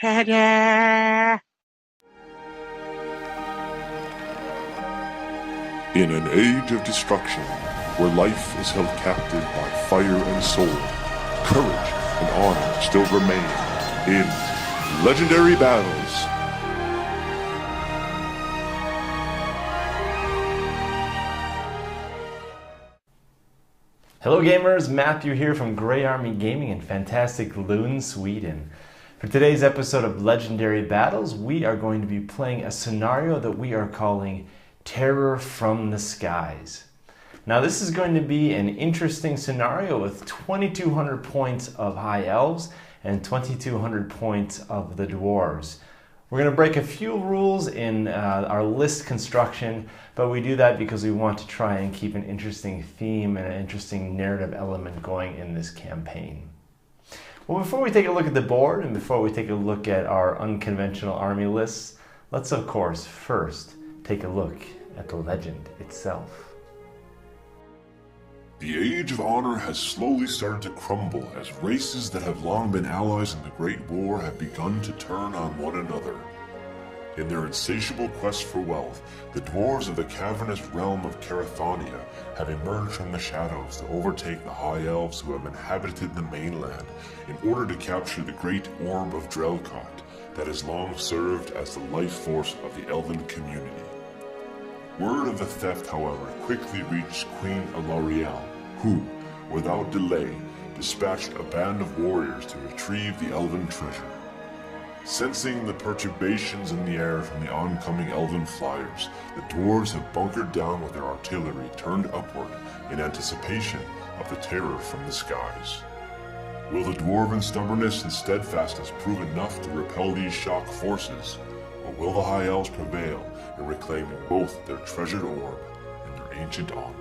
Ta-da! In an age of destruction, where life is held captive by fire and sword, courage and honor still remain in legendary battles. Hello gamers, Matthew here from Grey Army Gaming in fantastic Lund, Sweden. For today's episode of Legendary Battles, we are going to be playing a scenario that we are calling Terror from the Skies. Now this is going to be an interesting scenario with 2,200 points of High Elves and 2,200 points of the Dwarves. We're going to break a few rules in our list construction, but we do that because we want to try and keep an interesting theme and an interesting narrative element going in this campaign. Well, before we take a look at the board and before we take a look at our unconventional army lists, let's of course first take a look at the legend itself. The Age of Honor has slowly started to crumble as races that have long been allies in the Great War have begun to turn on one another. In their insatiable quest for wealth, the Dwarves of the cavernous realm of Karathania have emerged from the shadows to overtake the High Elves who have inhabited the mainland in order to capture the great Orb of Drælkkot that has long served as the life force of the Elven community. Word of the theft, however, quickly reached Queen Alarielle, who, without delay, dispatched a band of warriors to retrieve the Elven treasure. Sensing the perturbations in the air from the oncoming Elven flyers, the Dwarves have bunkered down with their artillery turned upward in anticipation of the terror from the skies. Will the Dwarven stubbornness and steadfastness prove enough to repel these shock forces, or will the High Elves prevail in reclaiming both their treasured orb and their ancient honor?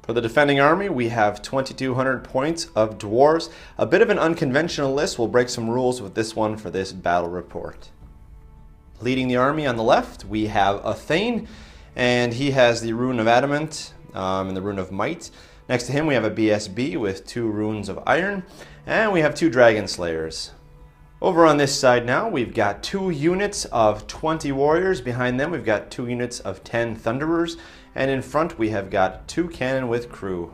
For the defending army, we have 2,200 points of Dwarves. A bit of an unconventional list. We'll break some rules with this one for this battle report. Leading the army on the left, we have a Thane, and he has the Rune of Adamant and the Rune of Might. Next to him, we have a BSB with 2 Runes of Iron, and we have 2 Dragon Slayers. Over on this side now, we've got 2 units of 20 warriors. Behind them, we've got 2 units of 10 Thunderers. And in front, we have got 2 cannon with crew.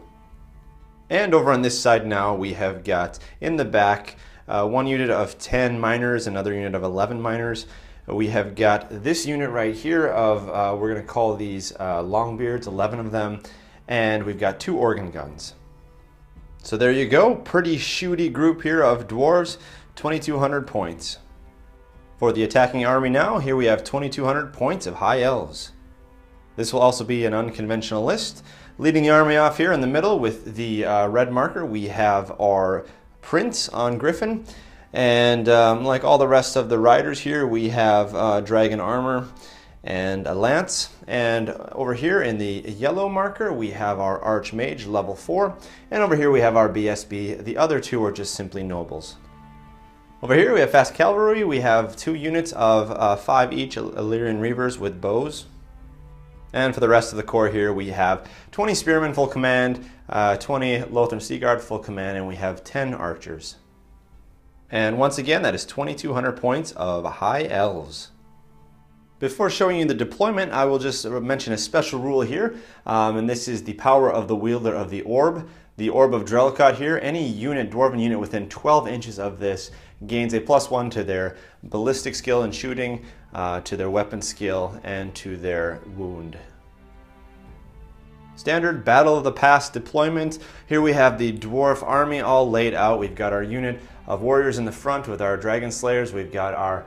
And over on this side now, we have got, in the back, 1 unit of 10 miners, another unit of 11 miners. We have got this unit right here of, we're going to call these Longbeards, 11 of them. And we've got 2 organ guns. So there you go, pretty shooty group here of Dwarves, 2,200 points. For the attacking army now, here we have 2,200 points of High Elves. This will also be an unconventional list. Leading the army off here in the middle with the red marker, we have our Prince on Griffin. And like all the rest of the riders here, we have dragon armor and a lance. And over here in the yellow marker, we have our Archmage, level 4. And over here we have our BSB. The other 2 are just simply nobles. Over here we have fast cavalry. We have 2 units of 5 each Illyrian Reavers with bows. And for the rest of the corps here, we have 20 spearmen full command, 20 Lothern Seaguard full command, and we have 10 archers. And once again, that is 2,200 points of High Elves. Before showing you the deployment, I will just mention a special rule here, and this is the power of the wielder of the orb. The Orb of Drælkkot here, any unit, Dwarven unit within 12 inches of this gains a +1 to their ballistic skill and shooting, to their weapon skill, and to their wound. Standard Battle of the Past deployment. Here we have the Dwarf army all laid out. We've got our unit of warriors in the front with our Dragon Slayers. We've got our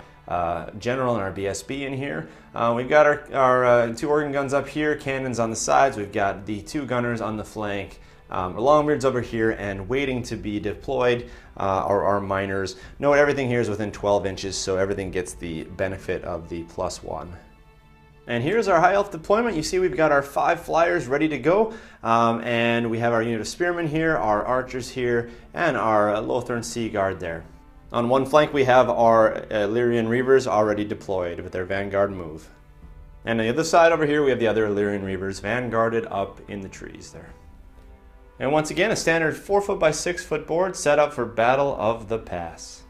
general and our BSB in here. We've got our 2 organ guns up here, cannons on the sides. We've got the 2 gunners on the flank. Longbeards over here, and waiting to be deployed are our miners. Note everything here is within 12 inches, so everything gets the benefit of the +1. And here's our High Elf deployment. You see we've got our 5 flyers ready to go, and we have our unit of spearmen here, our archers here, and our Lothern Sea Guard there. On one flank we have our Illyrian Reavers already deployed with their vanguard move. And on the other side over here we have the other Illyrian Reavers vanguarded up in the trees there. And once again, a standard 4 foot by 6 foot board set up for Battle of the Pass.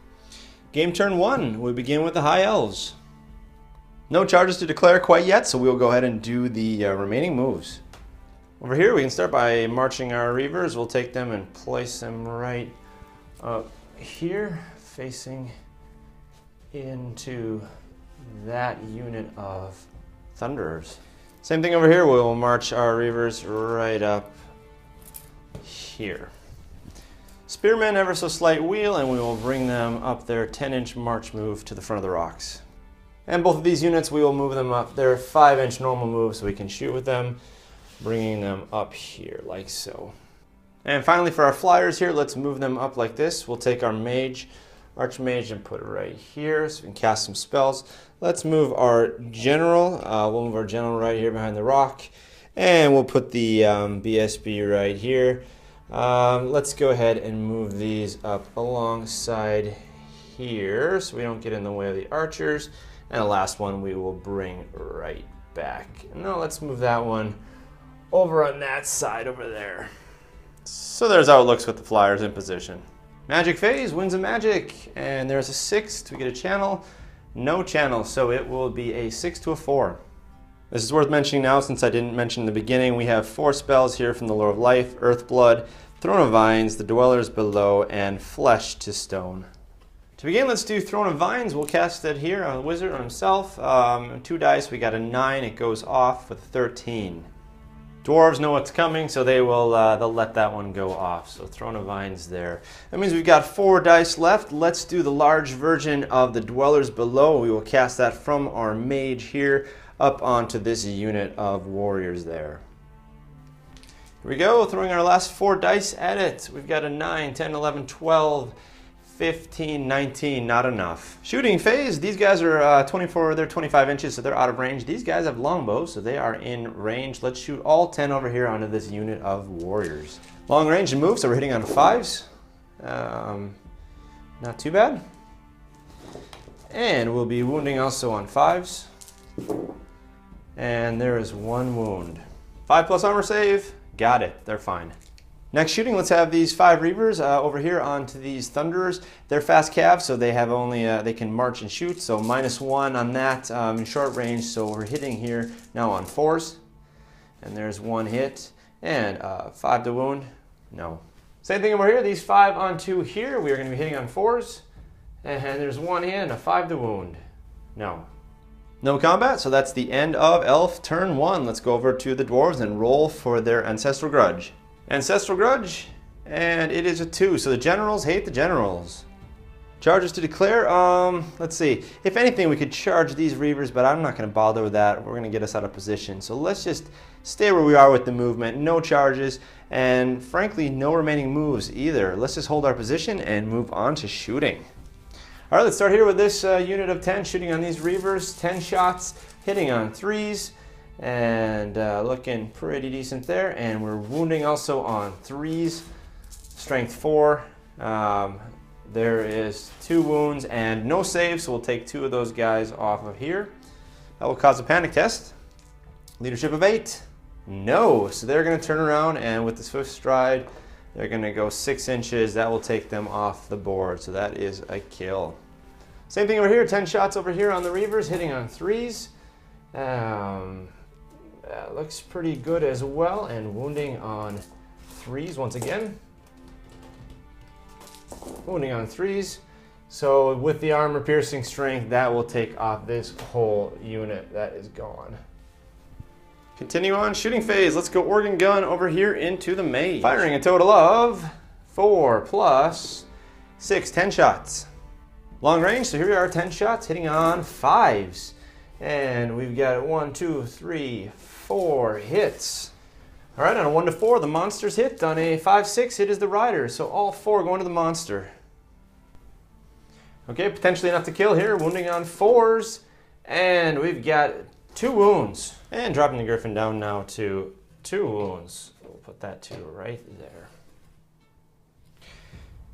Game turn 1, we begin with the High Elves. No charges to declare quite yet, so we'll go ahead and do the remaining moves. Over here, we can start by marching our Reavers. We'll take them and place them right up here, facing into that unit of Thunderers. Same thing over here, we'll march our Reavers right up here. Spearmen ever so slight wheel, and we will bring them up their 10-inch march move to the front of the rocks. And both of these units, we will move them up their 5-inch normal move so we can shoot with them, bringing them up here like so. And finally for our flyers here, let's move them up like this. We'll take our mage, archmage, and put it right here so we can cast some spells. Let's move our general. We'll move our general right here behind the rock, and we'll put the BSB right here. Let's go ahead and move these up alongside here so we don't get in the way of the archers. And the last one we will bring right back. Now let's move that one over on that side over there. So there's how it looks with the flyers in position. Magic phase, Winds of Magic, and there's a 6 to get a channel. No channel, so it will be a 6 to a 4. This is worth mentioning now since I didn't mention in the beginning. We have 4 spells here from the Lore of Life: Earthblood, Throne of Vines, the Dwellers Below, and Flesh to Stone. To begin, let's do Throne of Vines. We'll cast that here on the wizard on himself. 2 dice, we got a 9, it goes off with a 13. Dwarves know what's coming, so they'll let that one go off. So Throne of Vines there. That means we've got 4 dice left. Let's do the large version of the Dwellers Below. We will cast that from our mage here up onto this unit of warriors there. Here we go, throwing our last 4 dice at it. We've got a 9, 10, 11, 12, 15, 19, not enough. Shooting phase, these guys are 24, they're 25 inches, so they're out of range. These guys have longbows, so they are in range. Let's shoot all 10 over here onto this unit of warriors. Long range and move, so we're hitting on 5s. Not too bad. And we'll be wounding also on 5s. And there is 1 wound. 5+ armor save, got it, they're fine. Next shooting, let's have these 5 Reavers over here onto these Thunderers. They're fast cav, so they have only they can march and shoot, so -1 on that in short range. So we're hitting here now on 4s, and there's 1 hit, and 5 to wound. No. Same thing over here. These 5 on 2 here. We are going to be hitting on 4s, and there's 1 hit and a 5 to wound. No. No combat, so that's the end of Elf turn 1. Let's go over to the Dwarves and roll for their Ancestral Grudge. Ancestral Grudge, and it is a 2, so the generals hate the generals. Charges to declare, let's see. If anything, we could charge these Reavers, but I'm not going to bother with that. We're going to get us out of position. So let's just stay where we are with the movement. No charges, and frankly, no remaining moves either. Let's just hold our position and move on to shooting. All right, let's start here with this unit of 10, shooting on these Reavers. 10 shots, hitting on 3s, and looking pretty decent there. And we're wounding also on 3s, strength 4. There is 2 wounds and no save, so we'll take 2 of those guys off of here. That will cause a panic test. Leadership of 8, no. So they're going to turn around, and with the swift stride, they're going to go 6 inches. That will take them off the board, so that is a kill. Same thing over here, 10 shots over here on the Reavers, hitting on 3s. Looks pretty good as well, and wounding on 3s once again. Wounding on 3s. So with the armor piercing strength, that will take off this whole unit. That is gone. Continue on shooting phase. Let's go organ gun over here into the mage. Firing a total of 4 plus 6, 10 shots. Long range, so here we are, 10 shots, hitting on 5s. And we've got 1, 2, 3, 4 hits. All right, on a 1 to 4, the monster's hit. On a 5-6, it is the rider. So all 4 going to the monster. Okay, potentially enough to kill here. Wounding on 4s. And we've got 2 wounds. And dropping the Griffin down now to 2 wounds. We'll put that 2 right there.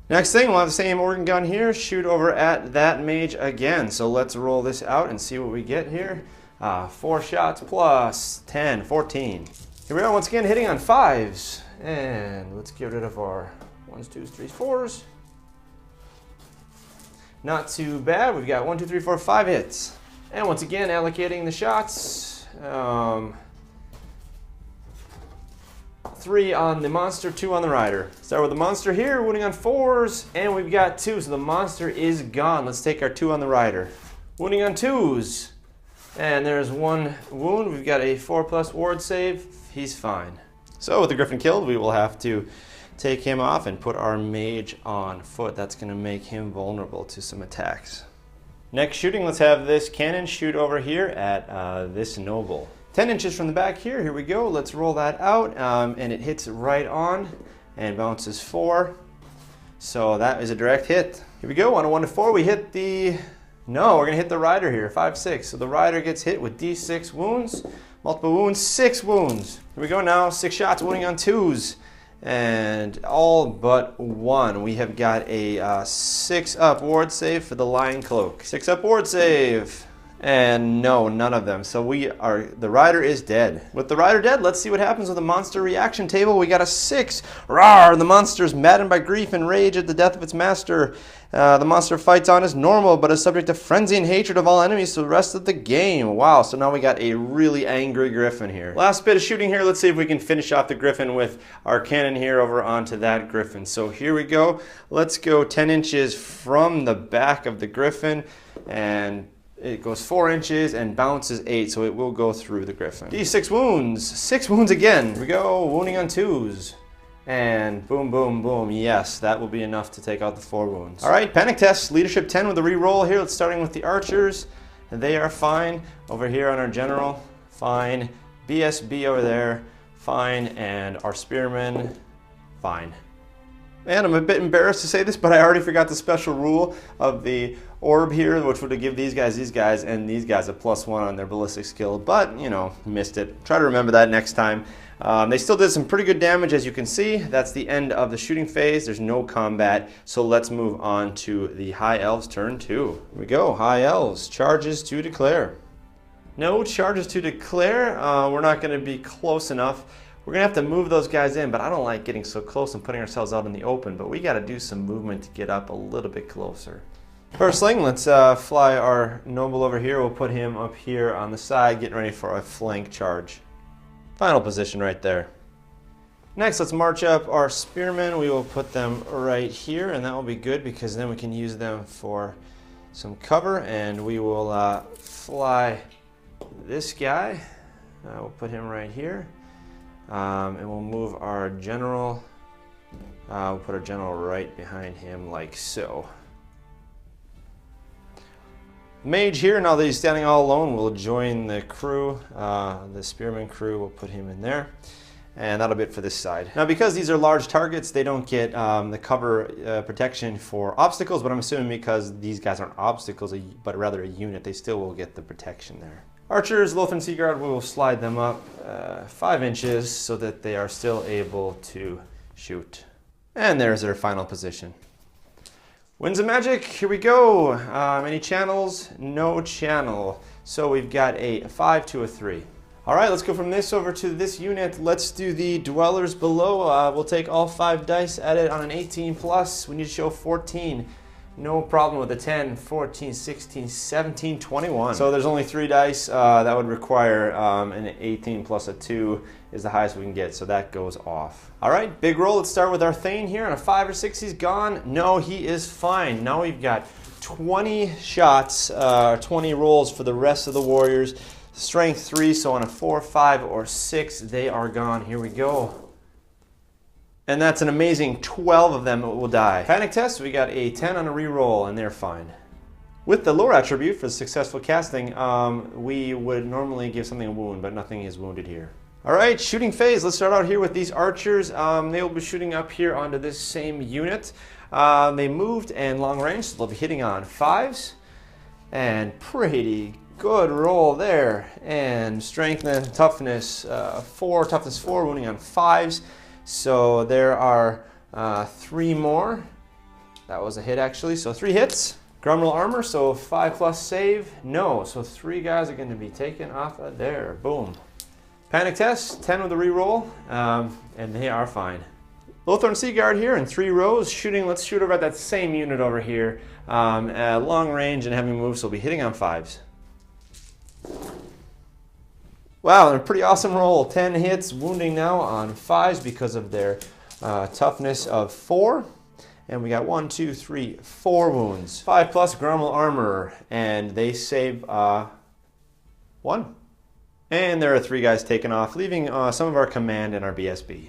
Next thing, we'll have the same organ gun here. Shoot over at that mage again. So let's roll this out and see what we get here. 4 shots plus 10, 14. Here Here we are once again hitting on 5s. And let's get rid of our 1s, 2s, 3s, 4s. Not too bad. We've got 1, 2, 3, 4, 5 hits. And once again, allocating the shots. 3 on the monster, 2 on the rider. Start with the monster here, wounding on 4s, and we've got 2, so the monster is gone. Let's take our 2 on the rider. Wounding on 2s, and there's 1 wound. We've got a 4+ ward save. He's fine. So with the griffin killed, we will have to take him off and put our mage on foot. That's going to make him vulnerable to some attacks. Next shooting, let's have this cannon shoot over here at this noble. 10 inches from the back here, here we go. Let's roll that out, and it hits right on and bounces 4. So that is a direct hit. Here we go, on a 1 to 4, we hit the, no, we're gonna hit the rider here, 5, 6. So the rider gets hit with D6 wounds, multiple wounds, 6 wounds. Here we go now, 6 shots, wounding on 2s. And all but 1. We have got a 6-up ward save for the Lion Cloak. 6-up ward save. And no, none of them. So the rider is dead. With the rider dead, let's see what happens with the monster reaction table. We got a 6. Rawr! The monster is maddened by grief and rage at the death of its master. The monster fights on as normal, but is subject to frenzy and hatred of all enemies for the rest of the game. Wow, so now we got a really angry griffin here. Last bit of shooting here. Let's see if we can finish off the griffin with our cannon here over onto that griffin. So here we go. Let's go 10 inches from the back of the griffin, and it goes 4 inches and bounces 8, so it will go through the griffin. D6 wounds, 6 wounds again. Here we go, wounding on 2s. And boom, boom, boom. Yes, that will be enough to take out the 4 wounds. All right, panic test, leadership 10 with a re-roll here. Let's starting with the archers. They are fine. Over here on our general, fine. BSB over there, fine. And our spearmen, fine. Man, I'm a bit embarrassed to say this, but I already forgot the special rule of the orb here, which would give these guys, and these guys a +1 on their ballistic skill, but, you know, missed it. Try to remember that next time. They still did some pretty good damage, as you can see. That's the end of the shooting phase. There's no combat, so let's move on to the High Elves turn 2. Here we go, High Elves, charges to declare. No charges to declare. We're not going to be close enough. We're going to have to move those guys in, but I don't like getting so close and putting ourselves out in the open, but we got to do some movement to get up a little bit closer. Firstling, let's fly our noble over here. We'll put him up here on the side, getting ready for a flank charge. Final position right there. Next, let's march up our spearmen. We will put them right here, and that will be good because then we can use them for some cover, and we will fly this guy. We'll put him right here. And we'll move our general, we'll put our general right behind him like so. Mage here, now that he's standing all alone, will join the crew, the spearman crew, we'll put him in there. And that'll be it for this side. Now because these are large targets, they don't get the cover protection for obstacles, but I'm assuming because these guys aren't obstacles, but rather a unit, they still will get the protection there. Archers, Lothern Seaguard, we will slide them up 5 inches so that they are still able to shoot. And there's their final position. Winds of Magic, here we go. Any channels? No channel. So we've got a 5 to a 3. All right, let's go from this over to this unit. Let's do the Dwellers below. We'll take all 5 dice at it on an 18 plus. We need to show 14. No problem with a 10, 14, 16, 17, 21. So there's only 3 dice. That would require an 18 plus a 2 is the highest we can get, so that goes off. All right, big roll. Let's start with our Thane here. On a 5 or 6, he's gone. No, he is fine. Now we've got 20 shots, 20 rolls for the rest of the warriors. Strength 3, so on a 4, 5, or 6, they are gone. Here we go. And that's an amazing 12 of them will die. Panic test, we got a 10 on a reroll, and they're fine. With the lore attribute for successful casting, we would normally give something a wound, but nothing is wounded here. All right, shooting phase. Let's start out here with these archers. They will be shooting up here onto this same unit. They moved and long range, so they'll be hitting on 5s. And pretty good roll there. And strength and toughness 4, toughness 4, wounding on 5s. So there are 3 more. That was a hit actually, so 3 hits. Grumble armor, so 5 plus save. No, so 3 guys are going to be taken off of there. Boom. Panic test, 10 with a reroll, and they are fine. Lothorn Sea Guard here in 3 rows, shooting. Let's shoot over at that same unit over here. At long range and heavy moves, so we'll be hitting on 5s. Wow, a pretty awesome roll. 10 hits, wounding now on 5s because of their toughness of 4. And we got 1, 2, 3, 4 wounds. 5+ grumble armor, and they save 1. And there are 3 guys taken off, leaving some of our command and our BSB.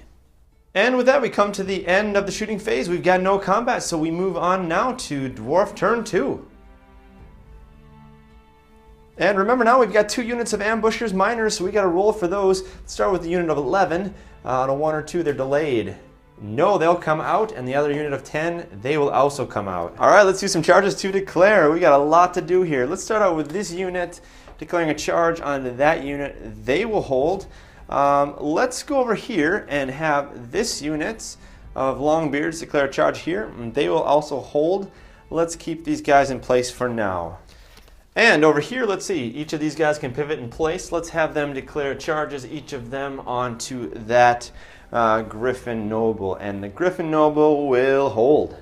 And with that, we come to the end of the shooting phase. We've got no combat, so we move on now to Dwarf turn 2. And remember now, we've got 2 units of ambushers, miners, so we got to roll for those. Let's start with the unit of 11. On a 1 or 2, they're delayed. No, they'll come out, and the other unit of 10, they will also come out. All right, let's do some charges to declare. We got a lot to do here. Let's start out with this unit, declaring a charge on that unit. They will hold. Let's go over here and have this unit of Longbeards declare a charge here. They will also hold. Let's keep these guys in place for now. And over here, let's see, each of these guys can pivot in place. Let's have them declare charges, each of them onto that Griffin Noble. And the Griffin Noble will hold.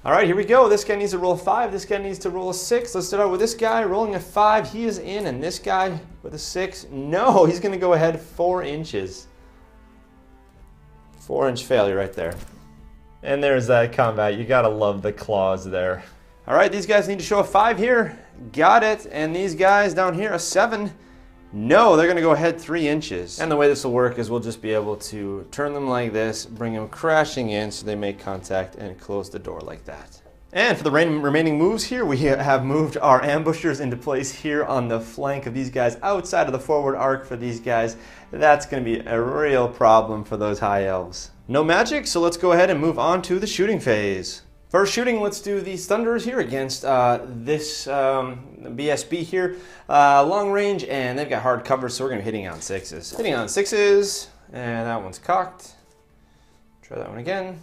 All right, here we go. This guy needs to roll a 5. This guy needs to roll a 6. Let's start out with this guy rolling a 5. He is in, and this guy with a 6. No, he's going to go ahead 4 inches. 4-inch failure right there. And there's that combat. You got to love the claws there. All right, these guys need to show a 5 here. Got it. And these guys down here, a 7. No, they're going to go ahead 3 inches. And the way this will work is we'll just be able to turn them like this, bring them crashing in so they make contact, and close the door like that. And for the remaining moves here, we have moved our ambushers into place here on the flank of these guys, outside of the forward arc for these guys. That's going to be a real problem for those High Elves. No magic, so let's go ahead and move on to the shooting phase. First shooting, let's do these Thunderers here against this BSB here. Long range, and they've got hard cover, so we're going to be hitting on 6s. Hitting on 6s, and that one's cocked. Try that one again.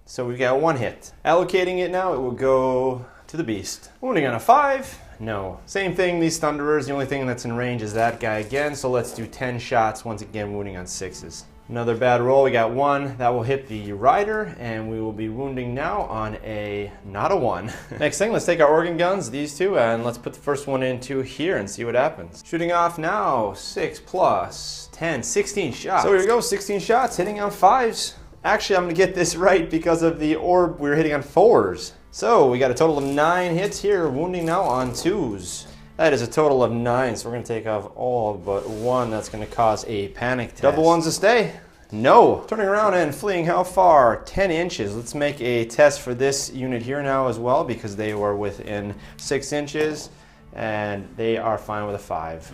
So we've got 1 hit. Allocating it now, it will go to the beast. Wounding on a 5. No. Same thing, these Thunderers. The only thing that's in range is that guy again, so let's do 10 shots, once again wounding on 6s. Another bad roll, we got 1. That will hit the rider, and we will be wounding now on a, not a 1. Next thing, let's take our organ guns, these 2, and let's put the first one into here and see what happens. Shooting off now, 6 + 10, 16 shots. So here we go, 16 shots, hitting on 5s. Actually, I'm gonna get this right because of the orb, we were hitting on 4s. So we got a total of 9 hits here, wounding now on 2s. That is a total of 9, so we're going to take off all but 1. That's going to cause a panic test. Double 1s to stay. No. Turning around and fleeing how far? 10 inches. Let's make a test for this unit here now as well, because they were within 6 inches, and they are fine with a 5.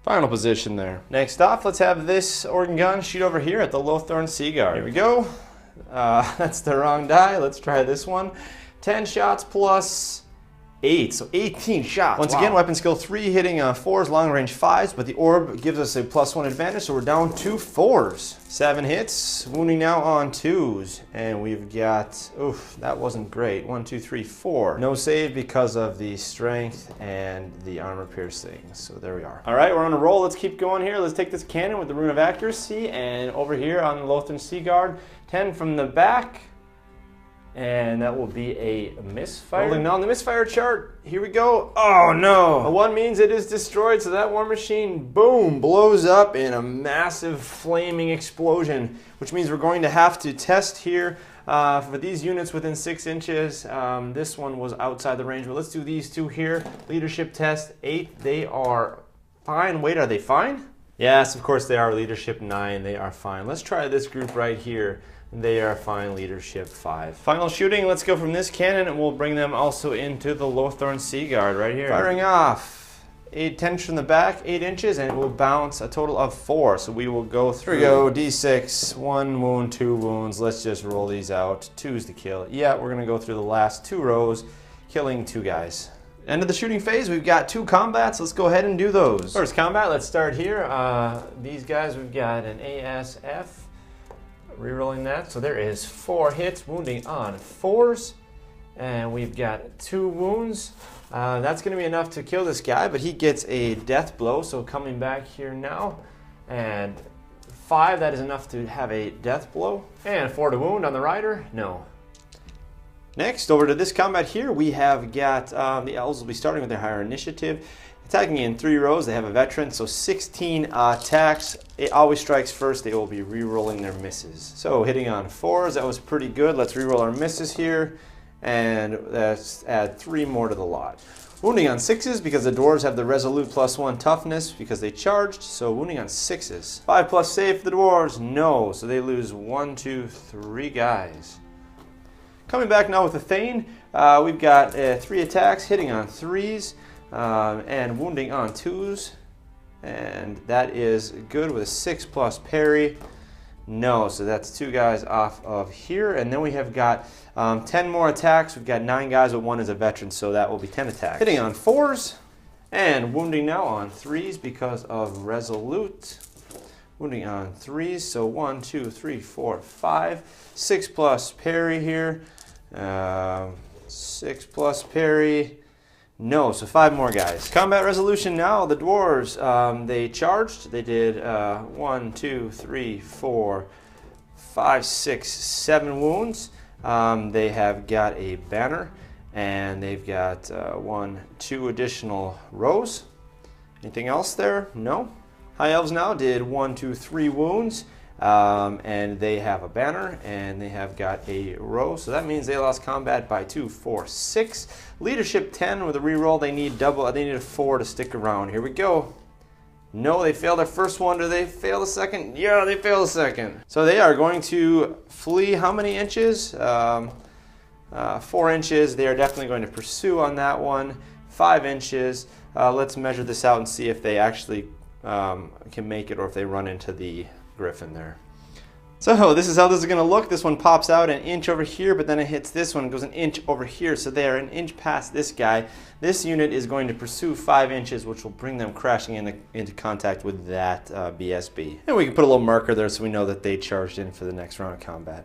Final position there. Next off, let's have this organ gun shoot over here at the Lothorn Sea Guard. Here we go. That's the wrong die. Let's try this one. 10 shots plus 8, so 18 shots. Once again, weapon skill 3, hitting 4s, long range 5s, but the orb gives us a +1 advantage, so we're down to 4s. 7 hits, wounding now on 2s, and we've got, oof, that wasn't great. 1, 2, 3, 4. No save because of the strength and the armor piercing, so there we are. All right, we're on a roll. Let's keep going here. Let's take this cannon with the rune of accuracy, and over here on the Lothorn Sea Guard, 10 from the back. And that will be a misfire. Rolling on the misfire chart. Here we go. Oh no! A 1 means it is destroyed, so that war machine, boom, blows up in a massive flaming explosion, which means we're going to have to test here for these units within 6 inches. This one was outside the range, but let's do these 2 here. Leadership test 8. They are fine. Wait, are they fine? Yes, of course they are. Leadership 9. They are fine. Let's try this group right here. They are fine, leadership 5. Final shooting, let's go from this cannon, and we'll bring them also into the Lothorn Sea Guard right here. Firing off. 10 from the back, 8 inches, and it will bounce a total of 4. So we will go through. Here we go, D6, 1 wound, 2 wounds. Let's just roll these out. 2s to kill. Yeah, we're going to go through the last 2 rows, killing 2 guys. End of the shooting phase, we've got 2 combats. Let's go ahead and do those. First combat, let's start here. These guys, we've got an ASF. Rerolling that, so there is 4 hits, wounding on 4s, And we've got 2 wounds. That's going to be enough to kill this guy, but he gets a death blow. So coming back here now, and 5, that is enough to have a death blow. And 4 to wound on the rider, no. Next, over to this combat here, we have got the Elves will be starting with their higher initiative. Attacking in 3 rows, they have a veteran, so 16 attacks. It always strikes first, they will be re-rolling their misses. So hitting on 4s, that was pretty good. Let's re-roll our misses here, and let's add 3 more to the lot. Wounding on 6s, because the Dwarves have the resolute +1 toughness, because they charged, so wounding on 6s. 5+ save for the Dwarves, no, so they lose 1, 2, 3 guys. Coming back now with the Thane, we've got 3 attacks, hitting on 3s, and wounding on 2s, and that is good with a 6+ parry. No, so that's 2 guys off of here, and then we have got 10 more attacks. We've got 9 guys, but 1 is a veteran, so that will be 10 attacks. Hitting on 4s, and wounding now on 3s because of resolute. Wounding on 3s, so 1, 2, 3, 4, 5. 6+ parry here. 6+ parry. No, so 5 more guys. Combat resolution now. The Dwarves, they charged. They did 1, 2, 3, 4, 5, 6, 7 wounds. They have got a banner, and they've got 1, 2 additional rows. Anything else there? No. High Elves now did 1, 2, 3 wounds. And they have a banner, and they have got a row, so that means they lost combat by 2, 4, 6. Leadership 10 with a reroll. They need double. They need a 4 to stick around. Here we go. No, they failed their first one. Do they fail the second? Yeah, they fail the second. So they are going to flee. How many inches? 4 inches. They are definitely going to pursue on that one. 5 inches. Let's measure this out and see if they actually can make it, or if they run into the Griffin there. So this is how this is going to look. This one pops out an inch over here, but then it hits this one and goes an inch over here. So they are an inch past this guy. This unit is going to pursue 5 inches, which will bring them crashing into contact with that BSB. And we can put a little marker there so we know that they charged in for the next round of combat.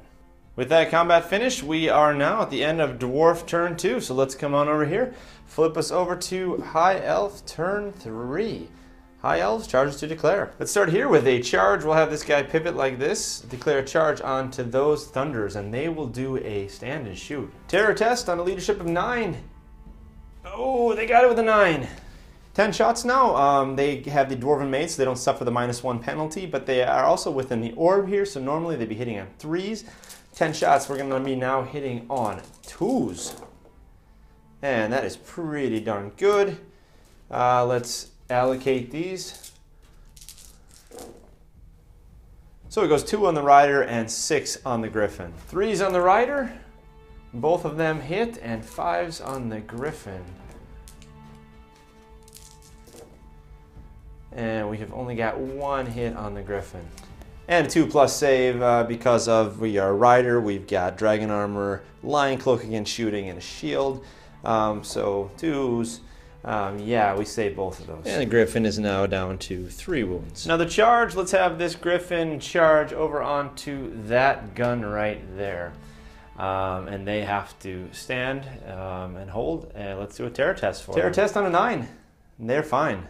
With that combat finished, we are now at the end of Dwarf turn 2. So let's come on over here. Flip us over to High Elf turn 3. High Elves, charges to declare. Let's start here with a charge. We'll have this guy pivot like this, declare a charge onto those Thunders, and they will do a stand and shoot. Terror test on a leadership of 9. Oh, they got it with a 9. 10 shots now. They have the Dwarven mates, so they don't suffer the -1 penalty, but they are also within the orb here, so normally they'd be hitting on 3s. 10 shots, we're going to be now hitting on 2s. And that is pretty darn good. Let's allocate these. So it goes 2 on the rider and 6 on the Griffin. 3s on the rider, both of them hit, and 5s on the Griffin. And we have only got 1 hit on the Griffin. And a 2+ save because of we are rider, we've got dragon armor, lion cloak against shooting, and a shield. So 2s. Yeah, we saved both of those. And the Griffin is now down to 3 wounds. Now the charge, let's have this Griffin charge over onto that gun right there. And they have to stand and hold. And let's do a terror test for them. Terror test on a 9. They're fine.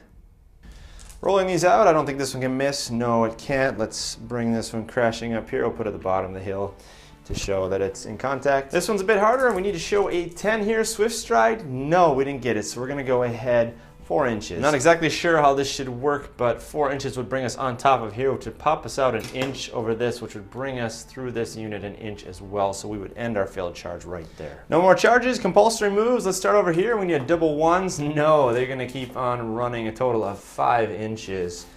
Rolling these out, I don't think this one can miss. No, it can't. Let's bring this one crashing up here. We'll put it at the bottom of the hill to show that it's in contact. This one's a bit harder, and we need to show a 10 here. Swift stride, no, we didn't get it, so we're gonna go ahead 4 inches. Not exactly sure how this should work, but 4 inches would bring us on top of here, which would pop us out an inch over this, which would bring us through this unit an inch as well, so we would end our failed charge right there. No more charges, compulsory moves. Let's start over here. We need double 1s. No, they're gonna keep on running a total of 5 inches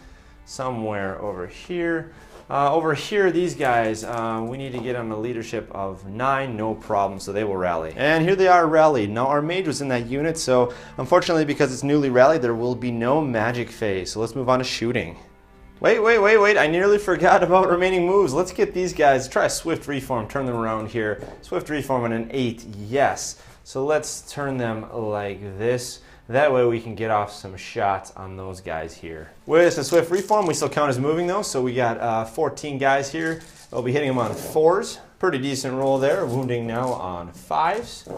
somewhere over here. Over here, these guys, we need to get on a leadership of 9, no problem, so they will rally. And here they are rallied. Now, our mage was in that unit, so unfortunately, because it's newly rallied, there will be no magic phase. So let's move on to shooting. Wait, I nearly forgot about remaining moves. Let's get these guys, try a swift reform, turn them around here. Swift reform on an 8, yes. So let's turn them like this. That way we can get off some shots on those guys here. With a swift reform, we still count as moving though, so we got 14 guys here. We'll be hitting them on 4s. Pretty decent roll there. Wounding now on 5s.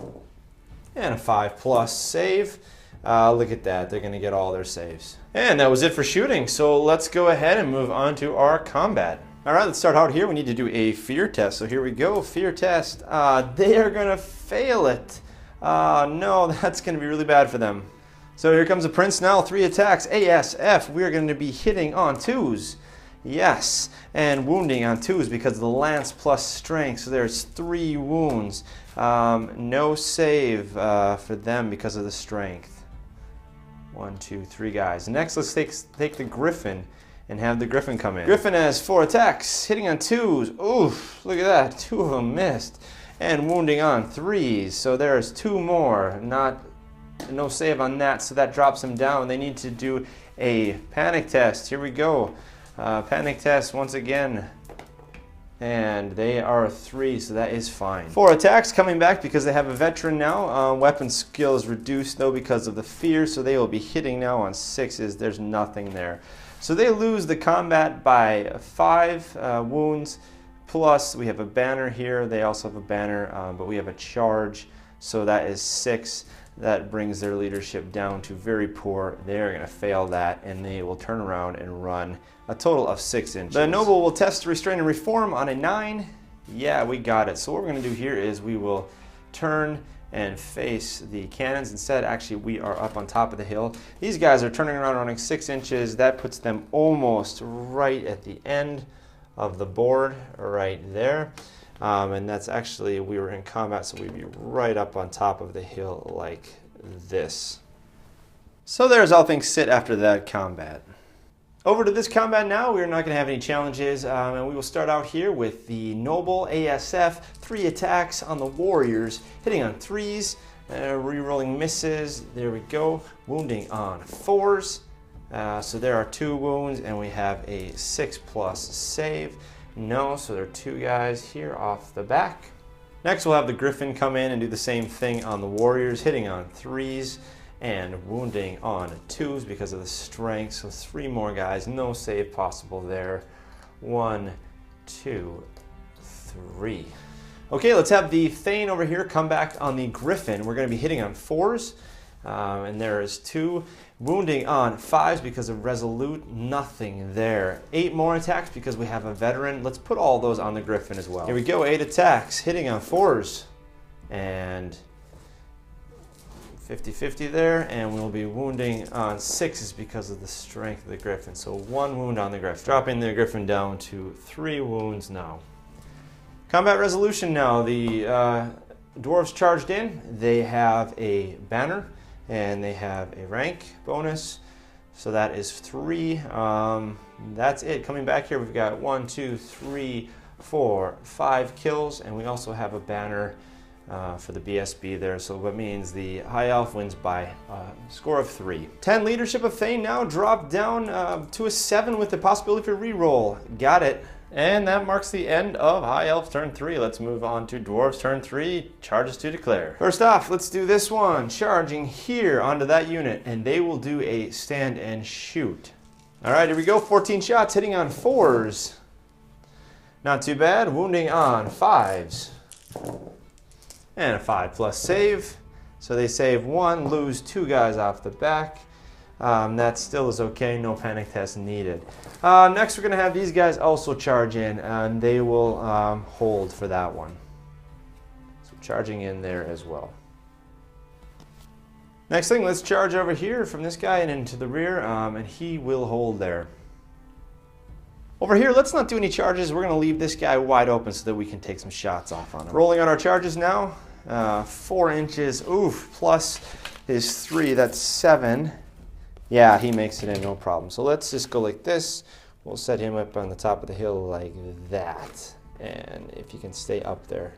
and a 5+ save. Look at that, they're going to get all their saves. And that was it for shooting, so let's go ahead and move on to our combat. Alright, let's start out here. We need to do a fear test. So here we go, fear test. They are going to fail it. No, that's going to be really bad for them. So here comes the prince now, 3 attacks, ASF. We are going to be hitting on 2s. Yes, and wounding on 2s because of the lance plus strength. So there's 3 wounds. No save for them because of the strength. 1, 2, 3 guys. Next, let's take the griffin and have the griffin come in. Griffin has 4 attacks, hitting on 2s. Oof, look at that, 2 of them missed. And wounding on 3s, so there's 2 more. No save on that, so that drops them down. They need to do a panic test. Here we go. Panic test once again. And they are 3, so that is fine. 4 attacks coming back because they have a veteran now. Weapon skill is reduced though because of the fear, so they will be hitting now on 6s. There's nothing there. So they lose the combat by 5 wounds, plus we have a banner here. They also have a banner, but we have a charge, so that is 6. That brings their leadership down to very poor. They're going to fail that, and they will turn around and run a total of 6 inches. The noble will test restrain and reform on a 9. Yeah, we got it. So what we're going to do here is we will turn and face the cannons instead. Actually, we are up on top of the hill. These guys are turning around running 6 inches. That puts them almost right at the end of the board right there. And that's actually, we were in combat, so we'd be right up on top of the hill like this. So there's how things sit after that combat. Over to this combat now. We're not going to have any challenges, and we will start out here with the noble ASF. 3 attacks on the warriors, hitting on 3s, re-rolling misses. There we go. Wounding on 4s. So there are 2 wounds, and we have a 6+ save. No, so there are 2 guys here off the back. Next we'll have the griffin come in and do the same thing on the warriors, hitting on 3s and wounding on 2s because of the strength. So 3 more guys, no save possible there. 1, 2, 3. Okay, let's have the Thane over here come back on the griffin. We're going to be hitting on 4s, and there is 2. Wounding on 5s because of resolute, nothing there. 8 more attacks because we have a veteran. Let's put all those on the griffin as well. Here we go, 8 attacks, hitting on 4s. And 50-50 there, and we'll be wounding on 6s because of the strength of the griffin. So 1 wound on the griffin. Dropping the griffin down to 3 wounds now. Combat resolution now. The dwarves charged in. They have a banner, and they have a rank bonus. So that is 3. That's it. Coming back here, we've got 1, 2, 3, 4, 5 kills, and we also have a banner for the BSB there, so that means the High Elf wins by a score of 3. 10 leadership of Thane now dropped down to a 7 with the possibility for reroll. Got it. And that marks the end of High Elf turn 3. Let's move on to Dwarves turn 3, charges to declare. First off, let's do this one. Charging here onto that unit, and they will do a stand and shoot. Alright, here we go. 14 shots hitting on 4s. Not too bad. Wounding on 5s. And a 5+ save. So they save 1, lose 2 guys off the back. That still is okay, no panic test needed. Next we're going to have these guys also charge in, and they will hold for that one. So charging in there as well. Next thing, let's charge over here from this guy and into the rear, and he will hold there. Over here, let's not do any charges. We're going to leave this guy wide open so that we can take some shots off on him. Rolling on our charges now. 4 inches, oof, plus his 3, that's 7. Yeah, he makes it in, no problem. So let's just go like this. We'll set him up on the top of the hill like that. And if you can stay up there.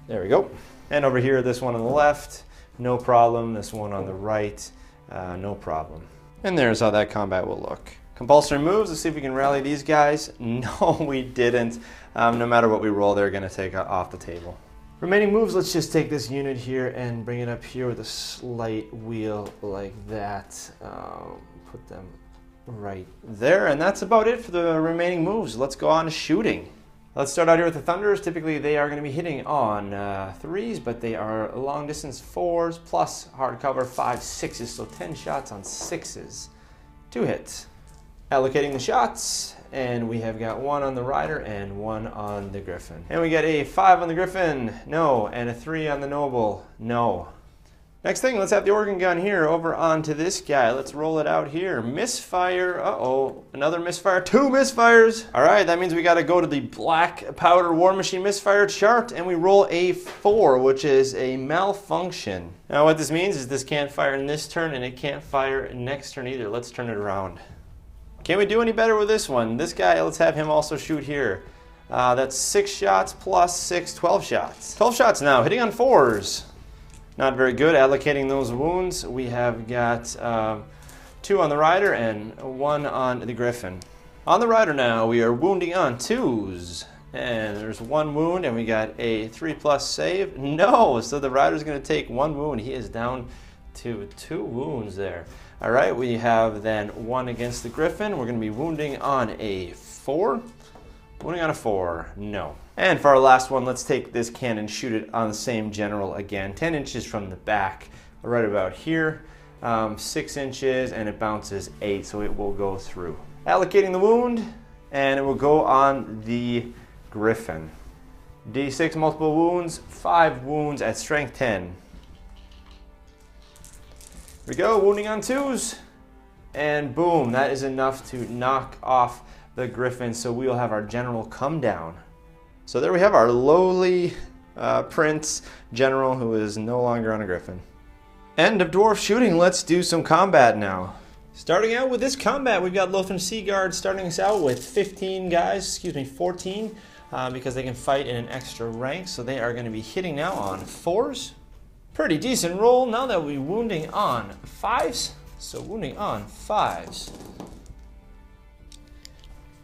There we go. And over here, this one on the left, no problem. This one on the right, no problem. And there's how that combat will look. Compulsory moves, let's see if we can rally these guys. No, we didn't. No matter what we roll, they're going to take off the table. Remaining moves, let's just take this unit here and bring it up here with a slight wheel like that. Put them right there, and that's about it for the remaining moves. Let's go on to shooting. Let's start out here with the Thunders. Typically they are going to be hitting on 3s, but they are long distance 4s plus hard cover 5, 6s, so 10 shots on 6s. 2 hits. Allocating the shots, and we have got 1 on the Rider and 1 on the Griffin. And we get a 5 on the Griffin, no, and a 3 on the Noble, no. Next thing, let's have the organ gun here over onto this guy. Let's roll it out here. Misfire, uh-oh, another misfire, 2 misfires. All right, that means we gotta go to the Black Powder War Machine misfire chart, and we roll a 4, which is a malfunction. Now what this means is this can't fire in this turn, and it can't fire next turn either. Let's turn it around. Can we do any better with this one? This guy, let's have him also shoot here. That's 6 shots plus 6, 12 shots. 12 shots now, hitting on 4s. Not very good. Allocating those wounds, we have got 2 on the Rider and 1 on the Griffin. On the Rider now, we are wounding on 2s. And there's 1 wound, and we got a 3+ save. No, so the Rider's going to take 1 wound. He is down to 2 wounds there. All right, we have then 1 against the Griffin. We're going to be wounding on a 4. Wounding on a 4, no. And for our last one, let's take this cannon, shoot it on the same general again. 10 inches from the back, right about here. 6 inches, and it bounces 8, so it will go through. Allocating the wound, and it will go on the Griffin. D6 multiple wounds, 5 wounds at strength 10. Here we go, wounding on 2s, and boom, that is enough to knock off the Griffin, so we will have our general come down. So there we have our lowly prince general who is no longer on a Griffin. End of dwarf shooting, let's do some combat now. Starting out with this combat, we've got Lothran Sea Guard starting us out with 14 guys, because they can fight in an extra rank, so they are going to be hitting now on 4s. Pretty decent roll. Now that we're wounding on 5s. So wounding on 5s.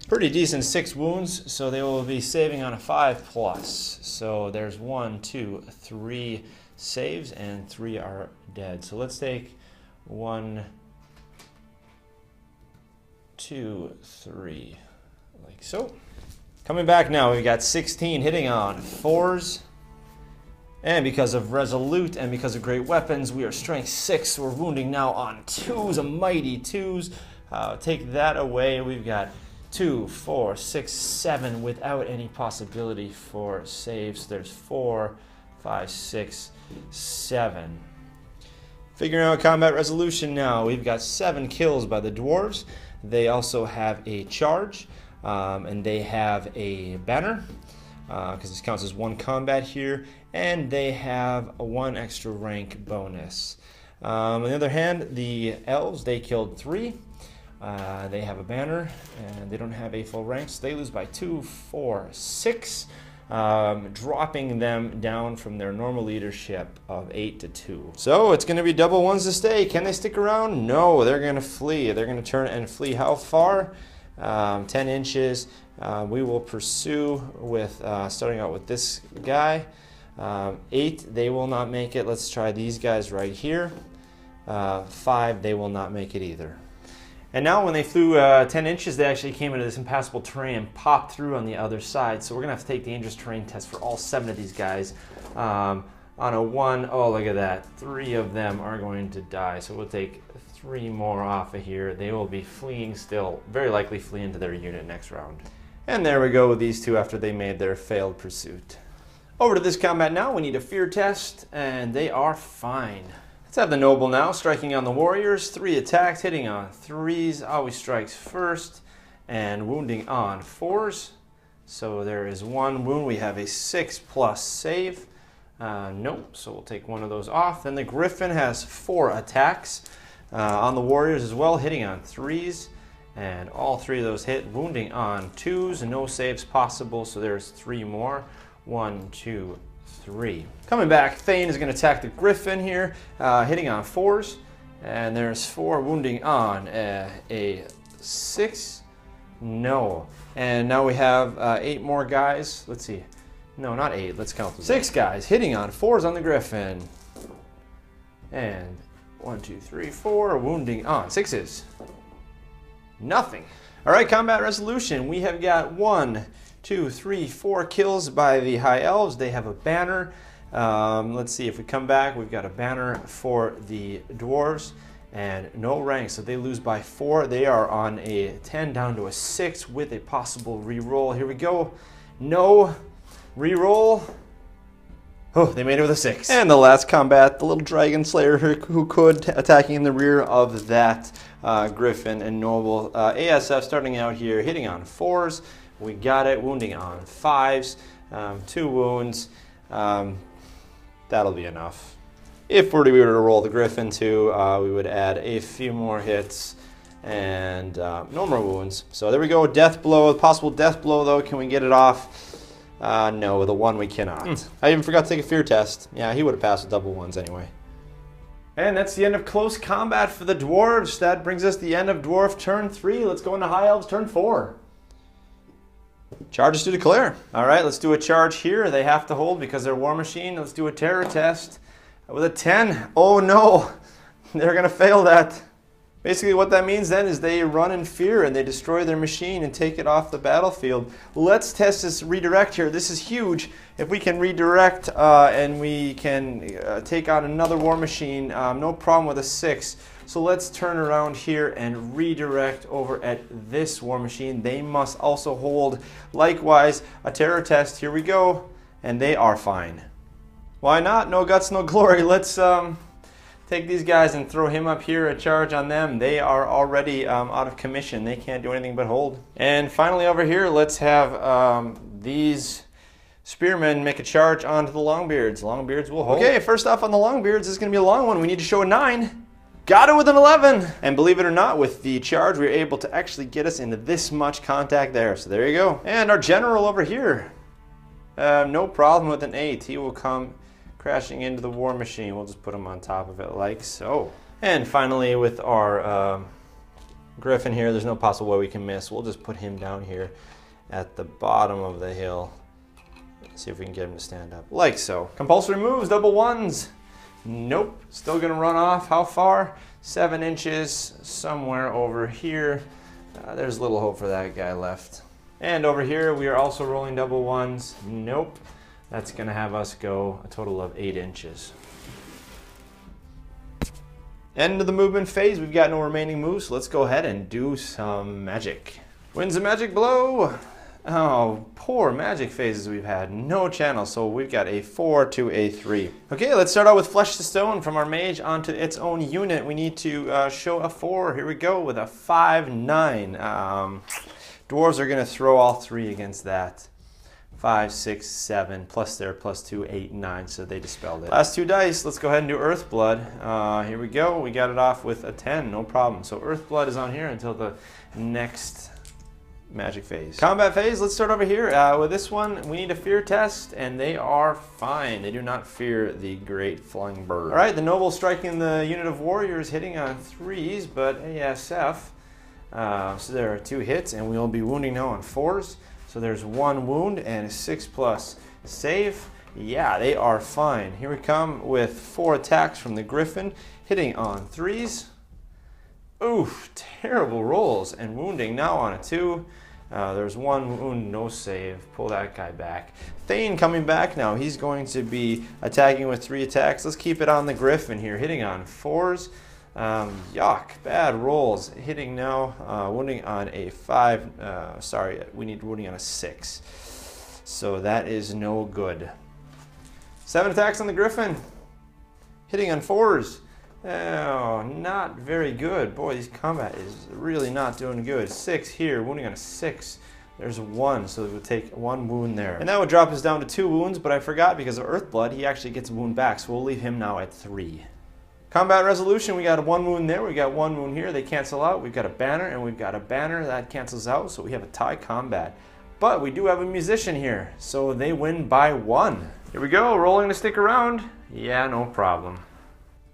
Pretty decent 6 wounds, so they will be saving on a 5+. So there's 1, 2, 3 saves, and 3 are dead. So let's take 1, 2, 3, like so. Coming back now, we've got 16 hitting on 4s. And because of Resolute and because of great weapons, we are strength 6. We're wounding now on 2s, a mighty 2s. Take that away. We've got 2, 4, 6, 7 without any possibility for saves. There's 4, 5, 6, 7. Figuring out combat resolution now. We've got 7 kills by the Dwarves. They also have a charge, and they have a banner, because this counts as 1 combat here, and they have a 1 extra rank bonus. On the other hand, the Elves, they killed 3. They have a banner, and they don't have a full rank, so they lose by 2, 4, 6, dropping them down from their normal leadership of 8 to 2. So it's going to be double 1s to stay. Can they stick around? No, they're going to flee. They're going to turn and flee. How far? 10 inches. We will pursue with, starting out with this guy. 8, they will not make it. Let's try these guys right here. 5, they will not make it either. And now when they flew 10 inches, they actually came into this impassable terrain and popped through on the other side. So we're going to have to take the dangerous terrain test for all 7 of these guys. On a 1, oh look at that, 3 of them are going to die. So we'll take 3 more off of here. They will be fleeing still, very likely flee into their unit next round. And there we go with these 2 after they made their failed pursuit. Over to this combat now, we need a fear test, and they are fine. Let's have the Noble now, striking on the Warriors. 3 attacks, hitting on 3s, always strikes first, and wounding on 4s. So there is 1 wound. We have a 6+ save. Nope, so we'll take 1 of those off. Then the Griffin has 4 attacks on the Warriors as well, hitting on 3s. And all 3 of those hit, wounding on 2s, no saves possible, so there's 3 more. 1, 2, 3. Coming back, Thane is going to attack the Griffin here, hitting on 4s. And there's 4 wounding on a 6. No. And now we have 8 more guys. Let's see. No, not 8. Let's count them. 6 guys hitting on 4s on the Griffin. And 1, 2, 3, 4 wounding on 6s. Nothing. All right, combat resolution. We have got 1, 2, 3, 4 kills by the High Elves. They have a banner. Let's see, if we come back, we've got a banner for the Dwarves and no rank, so they lose by 4. They are on a 10 down to a 6 with a possible re-roll. Here we go. No re-roll. Oh, they made it with a 6. And the last combat, the little dragon slayer who could, attacking in the rear of that griffin and noble. ASF starting out here, hitting on 4s. We got it, wounding on 5s. 2 wounds. That'll be enough. If we were to roll the griffin too, we would add a few more hits and no more wounds. So there we go, death blow, possible death blow though. Can we get it off? No, with a 1 we cannot. I even forgot to take a fear test. Yeah, he would have passed with double 1s anyway. And that's the end of close combat for the Dwarves. That brings us the end of Dwarf turn 3. Let's go into High Elves turn 4. Charges to declare. All right, let's do a charge here. They have to hold because they're War Machine. Let's do a terror test with a 10. Oh no, they're gonna fail that. Basically what that means then is they run in fear and they destroy their machine and take it off the battlefield. Let's test this redirect here. This is huge. If we can redirect and we can take on another War Machine, no problem with a 6. So let's turn around here and redirect over at this War Machine. They must also hold. Likewise, a terror test. Here we go. And they are fine. Why not? No guts, no glory. Let's take these guys and throw him up here, a charge on them. They are already out of commission. They can't do anything but hold. And finally over here, let's have these spearmen make a charge onto the Longbeards. Longbeards will hold. Okay, first off on the Longbeards, this is going to be a long one. We need to show a 9. Got it with an 11. And believe it or not, with the charge, we were able to actually get us into this much contact there. So there you go. And our general over here, no problem with an 8. He will come crashing into the War Machine. We'll just put him on top of it like so. And finally with our griffin here, there's no possible way we can miss. We'll just put him down here at the bottom of the hill. Let's see if we can get him to stand up like so. Compulsory moves, double 1s. Nope, still gonna run off. How far? 7 inches, somewhere over here. There's little hope for that guy left. And over here we are also rolling double 1s. Nope. That's going to have us go a total of 8 inches. End of the movement phase. We've got no remaining moves, so let's go ahead and do some magic. Winds of magic blow. Oh, poor magic phases we've had. No channel, so we've got a 4 to a 3. Okay, let's start out with Flesh to Stone from our mage onto its own unit. We need to show a 4. Here we go with a 5, 9. Dwarves are going to throw all 3 against that. 5, 6, 7, plus their plus 2, 8, 9, so they dispelled it. Last 2 dice, let's go ahead and do Earthblood. Here we go, we got it off with a 10, no problem. So Earthblood is on here until the next magic phase. Combat phase, let's start over here. With this one, we need a fear test, and they are fine. They do not fear the great flying bird. All right, the noble striking the unit of warriors, hitting on 3s, but ASF. So there are 2 hits, and we'll be wounding now on 4s. So there's 1 wound and a 6+ save. Yeah, they are fine. Here we come with 4 attacks from the griffin, hitting on 3s. Oof, terrible rolls, and wounding now on a 2. There's 1 wound, no save. Pull that guy back. Thane coming back now. He's going to be attacking with 3 attacks. Let's keep it on the griffin here, hitting on 4s. Yuck, bad rolls. Hitting now, wounding on a 5. We need wounding on a 6. So that is no good. 7 attacks on the griffin. Hitting on 4s. Oh, not very good. Boy, this combat is really not doing good. 6 here, wounding on a 6. There's 1, so it would take 1 wound there. And that would drop us down to 2 wounds, but I forgot because of Earthblood, he actually gets a wound back, so we'll leave him now at 3. Combat resolution, we got 1 wound there, we got 1 wound here, they cancel out. We've got a banner, and we've got a banner that cancels out, so we have a tie combat. But we do have a musician here, so they win by 1. Here we go, rolling to stick around. Yeah, no problem.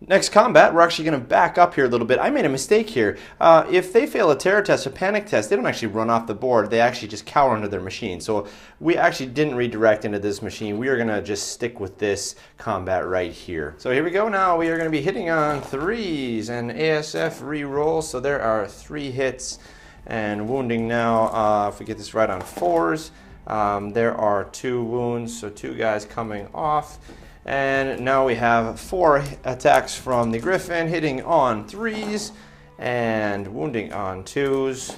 Next combat, we're actually going to back up here a little bit. I made a mistake here. If they fail a terror test or panic test, they don't actually run off the board. They actually just cower under their machine. So we actually didn't redirect into this machine. We are going to just stick with this combat right here. So here we go now. We are going to be hitting on 3s and ASF re-roll. So there are 3 hits and wounding now. If we get this right on 4s. There are 2 wounds, so 2 guys coming off. And now we have 4 attacks from the Griffin, hitting on 3s and wounding on 2s.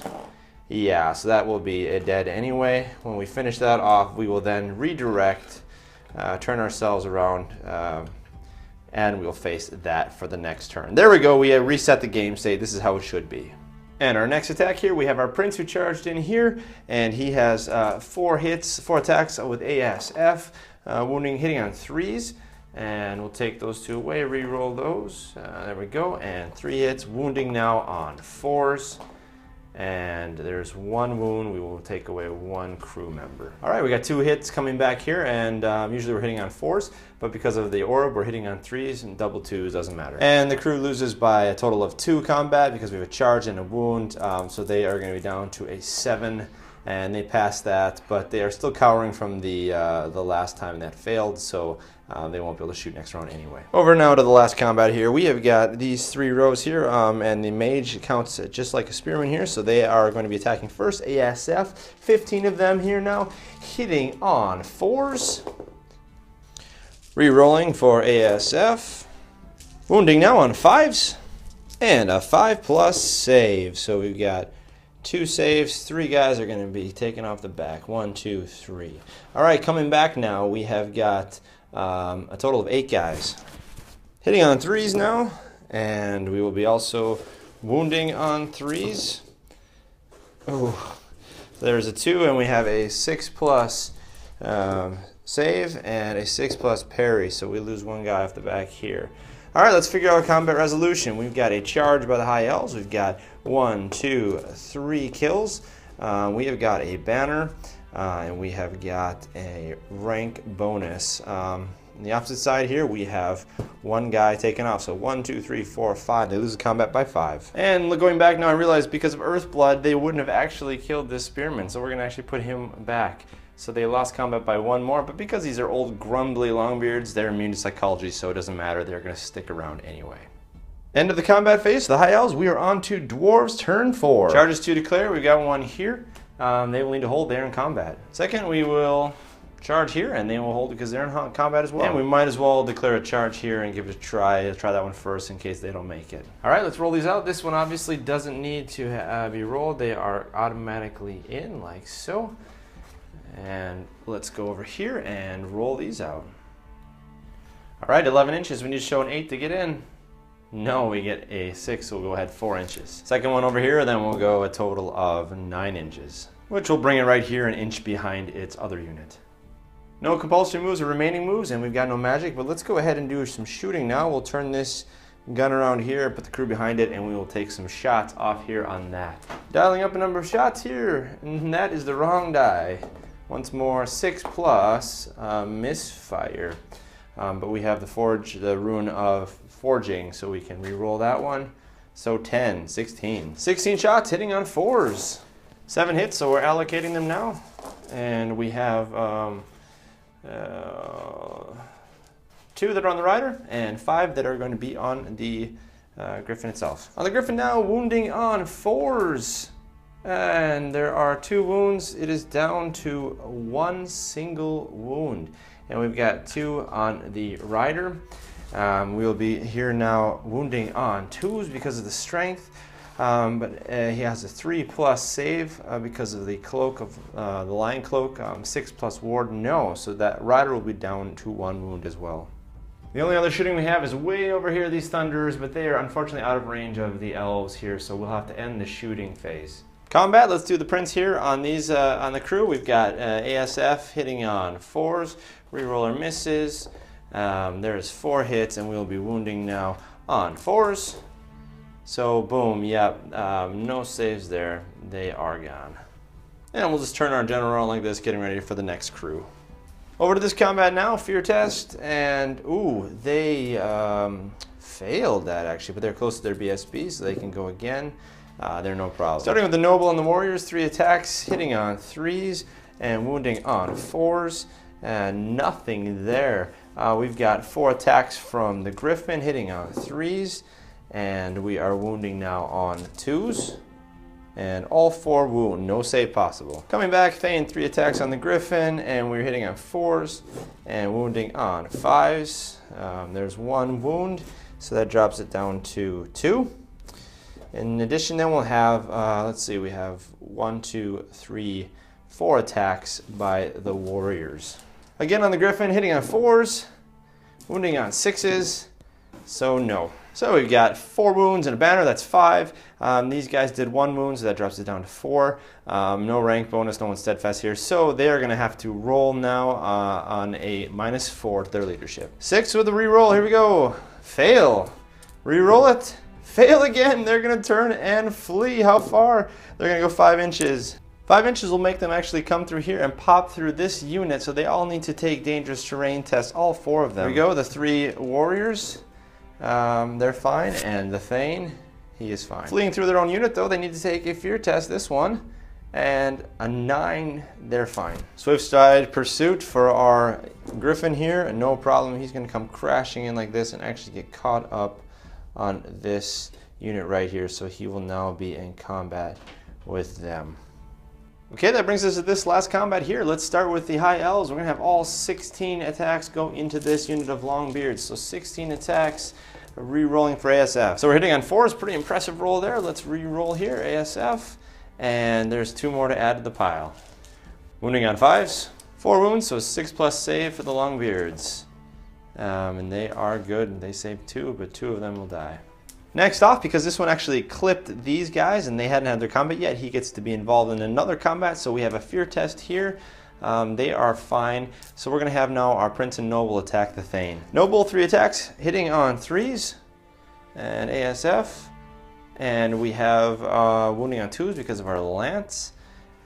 Yeah, so that will be a dead anyway. When we finish that off, we will then redirect, turn ourselves around, and we'll face that for the next turn. There we go, we reset the game state. This is how it should be. And our next attack here, we have our Prince who charged in here, and he has 4 attacks with ASF, wounding, hitting on 3s. And we'll take those 2 away, re-roll those. There we go, and 3 hits, wounding now on 4s. And there's 1 wound. We will take away 1 crew member. All right, we got 2 hits coming back here, and usually we're hitting on 4s, but because of the orb, we're hitting on 3s, and double 2s doesn't matter. And the crew loses by a total of 2 combat because we have a charge and a wound, so they are going to be down to a 7. And they passed that, but they are still cowering from the last time that failed, so they won't be able to shoot next round anyway. Over now to the last combat here. We have got these 3 rows here, and the mage counts just like a spearman here, so they are going to be attacking first. ASF, 15 of them here now, hitting on 4s. Re-rolling for ASF. Wounding now on 5s, and a 5+ save. So we've got 2 saves, 3 guys are going to be taken off the back. 1, 2, 3. All right, coming back now, we have got a total of 8 guys. Hitting on 3s now, and we will be also wounding on 3s. Oh, there's a 2, and we have a 6+ save and a 6+ parry, so we lose 1 guy off the back here. All right, let's figure out combat resolution. We've got a charge by the High Elves. We've got 1, 2, 3 kills. We have got a banner, and we have got a rank bonus. On the opposite side here, we have 1 guy taken off. So 1, 2, 3, 4, 5. They lose the combat by 5. And going back now, I realized because of Earthblood, they wouldn't have actually killed this spearman. So we're going to actually put him back. So they lost combat by 1 more, but because these are old grumbly longbeards, they're immune to psychology, so it doesn't matter. They're going to stick around anyway. End of the combat phase. The High Elves, we are on to Dwarves turn 4. Charges to declare. We've got 1 here. They will need to hold there in combat. Second, we will charge here, and they will hold because they're in combat as well. And we might as well declare a charge here and give it a try. Try that one first in case they don't make it. All right, let's roll these out. This one obviously doesn't need to be rolled. They are automatically in like so. And let's go over here and roll these out. All right, 11 inches. We need to show an 8 to get in. No, we get a 6, so we'll go ahead 4 inches. Second one over here, then we'll go a total of 9 inches, which will bring it right here an inch behind its other unit. No compulsory moves or remaining moves, and we've got no magic, but let's go ahead and do some shooting now. We'll turn this gun around here, put the crew behind it, and we will take some shots off here on that. Dialing up a number of shots here, and that is the wrong die. Once more, 6+, misfire. But we have the rune of forging, so we can re-roll that one. So 10, 16. 16 shots hitting on 4s. 7 hits, so we're allocating them now. And we have 2 that are on the rider, and 5 that are going to be on the griffin itself. On the griffin now, wounding on 4s. And there are 2 wounds. It is down to 1 single wound. And we've got 2 on the rider. We'll be here now wounding on 2s because of the strength. But he has a 3+ save because of the cloak of the lion cloak. 6+ ward, no. So that rider will be down to 1 wound as well. The only other shooting we have is way over here, these thunderers, but they are unfortunately out of range of the elves here, so we'll have to end the shooting phase. Combat, let's do the prince here on these on the crew. We've got ASF hitting on 4s, reroller misses. There's 4 hits, and we'll be wounding now on 4s. So boom, yep, no saves there. They are gone. And we'll just turn our general around like this, getting ready for the next crew. Over to this combat now, fear test, and ooh, they failed that actually, but they're close to their BSB, so they can go again. They're no problem. Starting with the noble and the warriors, 3 attacks, hitting on 3s and wounding on 4s, and nothing there. We've got 4 attacks from the griffin, hitting on 3s, and we are wounding now on 2s. And all 4 wound, no save possible. Coming back, Thane 3 attacks on the Griffin, and we're hitting on 4s and wounding on 5s. There's 1 wound, so that drops it down to 2. In addition, then we'll have, let's see, we have 1, 2, 3, 4 attacks by the warriors. Again on the Griffin, hitting on 4s, wounding on 6s, so no. So we've got 4 wounds and a banner, that's 5. These guys did 1 wound, so that drops it down to 4. No rank bonus, no one's steadfast here, so they're going to have to roll now on a -4 to their leadership. 6 with a reroll, here we go. Fail. Reroll it. Fail again. They're going to turn and flee. How far? They're going to go 5 inches. 5 inches will make them actually come through here and pop through this unit, so they all need to take dangerous terrain tests, all 4 of them. There we go, the 3 warriors. They're fine, and the Thane, he is fine. Fleeing through their own unit, though, they need to take a fear test, this one. And a 9, they're fine. Swift stride pursuit for our Griffin here, no problem. He's going to come crashing in like this and actually get caught up on this unit right here, so he will now be in combat with them. Okay, that brings us to this last combat here. Let's start with the High Elves. We're going to have all 16 attacks go into this unit of Longbeards. So 16 attacks, re-rolling for ASF. So we're hitting on 4s, pretty impressive roll there. Let's re-roll here, ASF. And there's 2 more to add to the pile. Wounding on 5s, 4 wounds, so 6+ save for the Longbeards. And they are good. They saved 2, but 2 of them will die. Next off, because this one actually clipped these guys and they hadn't had their combat yet, he gets to be involved in another combat. So we have a fear test here. They are fine. So we're going to have now our Prince and Noble attack the Thane. Noble 3 attacks, hitting on 3s and ASF. And we have wounding on 2s because of our lance.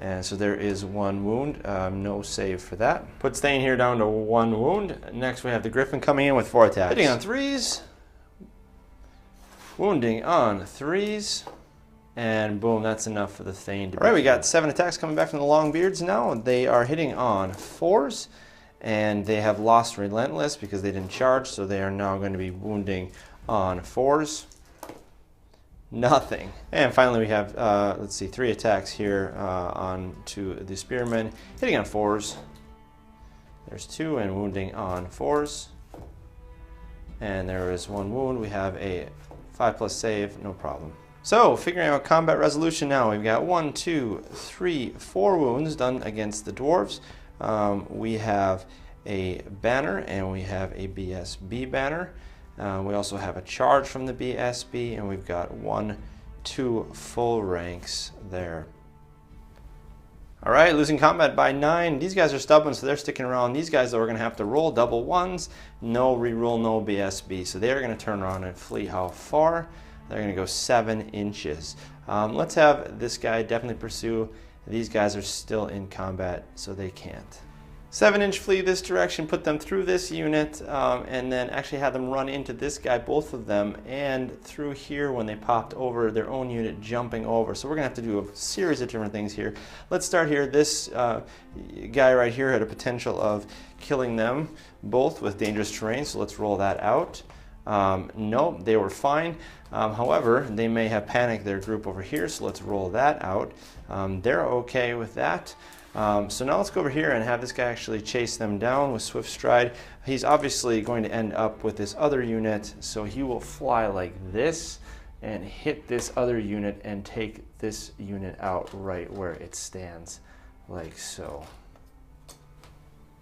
And so there is 1 wound, no save for that. Put Thane here down to 1 wound. Next we have the Griffin coming in with 4 attacks. Hitting on 3s, wounding on 3s, and boom, that's enough for the Thane to be. All right, we got 7 attacks coming back from the Longbeards now. They are hitting on 4s, and they have lost Relentless because they didn't charge, so they are now going to be wounding on 4s. Nothing. And finally we have, let's see, 3 attacks here on to the Spearmen, hitting on 4s. There's 2 and wounding on 4s. And there is 1 wound. We have a 5+ save, no problem. So, figuring out combat resolution now. We've got 1, 2, 3, 4 wounds done against the Dwarves. We have a banner and we have a BSB banner. We also have a charge from the BSB, and we've got 1, 2 full ranks there. All right, losing combat by 9. These guys are stubborn, so they're sticking around. These guys are going to have to roll double 1s. No reroll, no BSB. So they're going to turn around and flee. How far? They're going to go 7 inches. Let's have this guy definitely pursue. These guys are still in combat, so they can't. 7-inch flee this direction, put them through this unit, and then actually have them run into this guy, both of them, and through here when they popped over their own unit, jumping over. So we're going to have to do a series of different things here. Let's start here. This guy right here had a potential of killing them both with dangerous terrain, so let's roll that out. No, they were fine. However, they may have panicked their group over here, so let's roll that out. They're okay with that. So now let's go over here and have this guy actually chase them down with swift stride. He's obviously going to end up with this other unit, so he will fly like this and hit this other unit and take this unit out right where it stands, like so.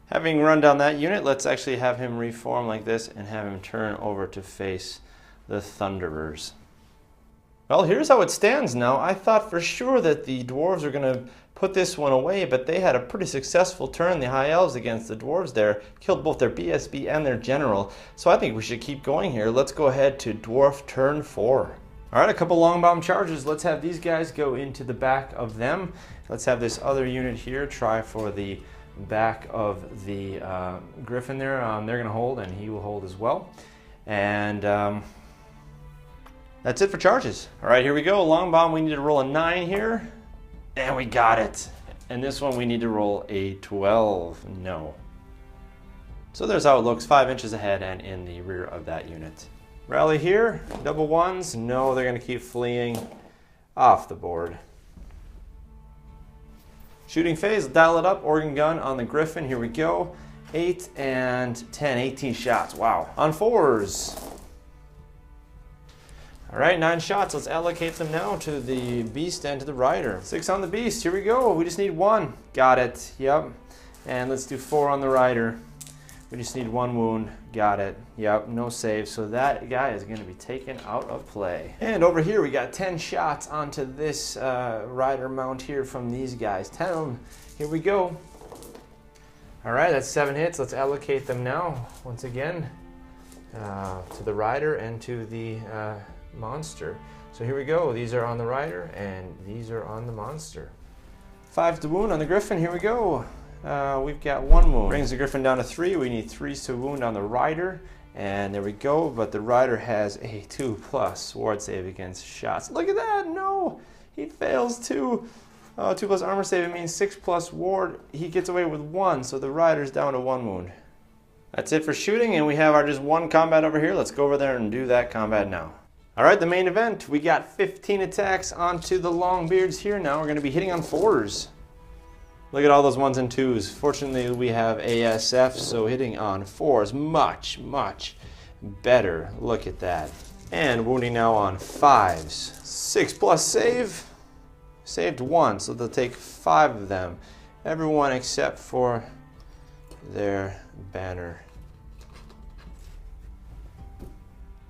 Having run down that unit, let's actually have him reform like this and have him turn over to face the Thunderers. Well, here's how it stands now. I thought for sure that the Dwarves were going to put this one away, but they had a pretty successful turn, the High Elves, against the Dwarves there. Killed both their BSB and their general. So I think we should keep going here. Let's go ahead to Dwarf turn 4. All right, a couple long bomb charges. Let's have these guys go into the back of them. Let's have this other unit here try for the back of the Griffin there. They're going to hold, and he will hold as well. And that's it for charges. All right, here we go. Long bomb, we need to roll a 9 here. And we got it. And this one we need to roll a 12. No. So there's how it looks, 5 inches ahead and in the rear of that unit. Rally here, double 1s. No, they're going to keep fleeing off the board. Shooting phase, dial it up, organ gun on the Griffin, here we go. 8 and 10, 18 shots, wow. On 4s. All right, 9 shots, let's allocate them now to the Beast and to the Rider. 6 on the Beast, here we go, we just need 1. Got it, yep. And let's do 4 on the Rider. We just need 1 wound, got it, yep, no save. So that guy is gonna be taken out of play. And over here, we got 10 shots onto this Rider mount here from these guys. 10 of them, here we go. All right, that's 7 hits, let's allocate them now, once again, to the Rider and to the monster. So here we go, these are on the Rider and these are on the monster. 5 to wound on the Griffin, here we go. We've got 1 wound. Brings the Griffin down to 3, we need 3 to wound on the Rider, and there we go, but the Rider has a 2+ ward save against shots. Look at that, no, he fails 2. 2+ armor save, it means 6+ ward, he gets away with 1, so the Rider's down to 1 wound. That's it for shooting, and we have our just 1 combat over here. Let's go over there and do that combat now. All right, the main event. We got 15 attacks onto the Longbeards here. Now we're going to be hitting on 4s. Look at all those 1s and 2s. Fortunately, we have ASF, so hitting on 4s much, much better. Look at that. And wounding now on 5s. 6+ save. Saved 1, so they'll take 5 of them. Everyone except for their banner.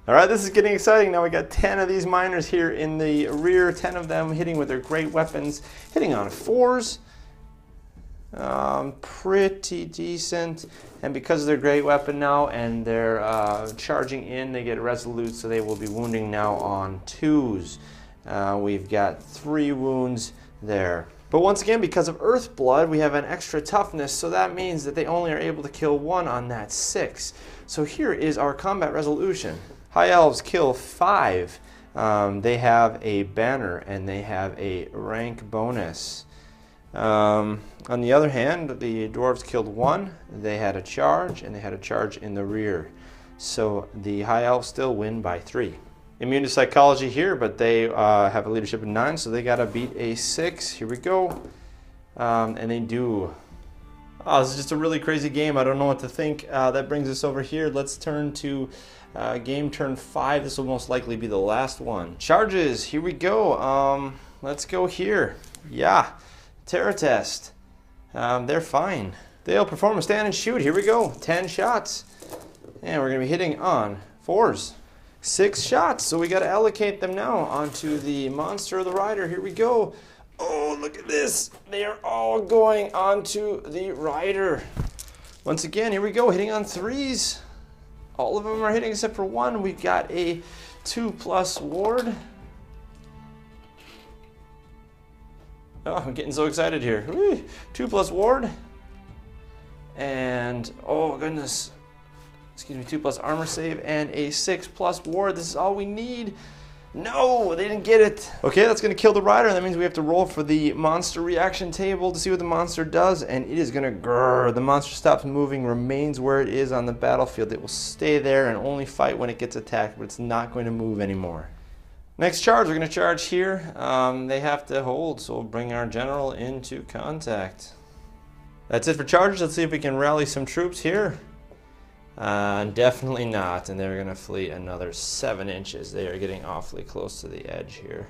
All right, this is getting exciting. Now we got 10 of these miners here in the rear, 10 of them hitting with their great weapons, hitting on 4s. Pretty decent. And because of their great weapon now and they're charging in, they get resolute, so they will be wounding now on 2s. We've got 3 wounds there. But once again, because of Earth Blood, we have an extra toughness, so that means that they only are able to kill 1 on that 6. So here is our combat resolution. High Elves kill 5. They have a banner and they have a rank bonus. On the other hand, the Dwarves killed 1. They had a charge and they had a charge in the rear. So the High Elves still win by 3. Immune to psychology here, but they have a leadership of 9, so they gotta beat a 6. Here we go. And they do. Oh, this is just a really crazy game. I don't know what to think. That brings us over here. Let's turn to game turn 5. This will most likely be the last one. Charges, here we go. Let's go here. Yeah, terror test. They're fine. They'll perform a stand and shoot. Here we go, 10 shots. And we're gonna be hitting on 4s. 6 shots, so we gotta allocate them now onto the monster or the Rider. Here we go. Oh, look at this. They are all going onto the Rider. Once again, here we go, hitting on 3s. All of them are hitting except for 1. We've got a 2+ ward. Oh, I'm getting so excited here. Whee! 2+ ward. And, oh goodness. Excuse me, 2+ armor save and a 6+ ward. This is all we need. No, they didn't get it. Okay, that's gonna kill the Rider. That means we have to roll for the monster reaction table to see what the monster does, and it is gonna grrr. The monster stops moving, remains where it is on the battlefield. It will stay there and only fight when it gets attacked, but it's not going to move anymore. Next charge, we're gonna charge here. They have to hold, so we'll bring our general into contact. That's it for charges. Let's see if we can rally some troops here. Definitely not, and they're gonna flee another 7 inches. They are getting awfully close to the edge here.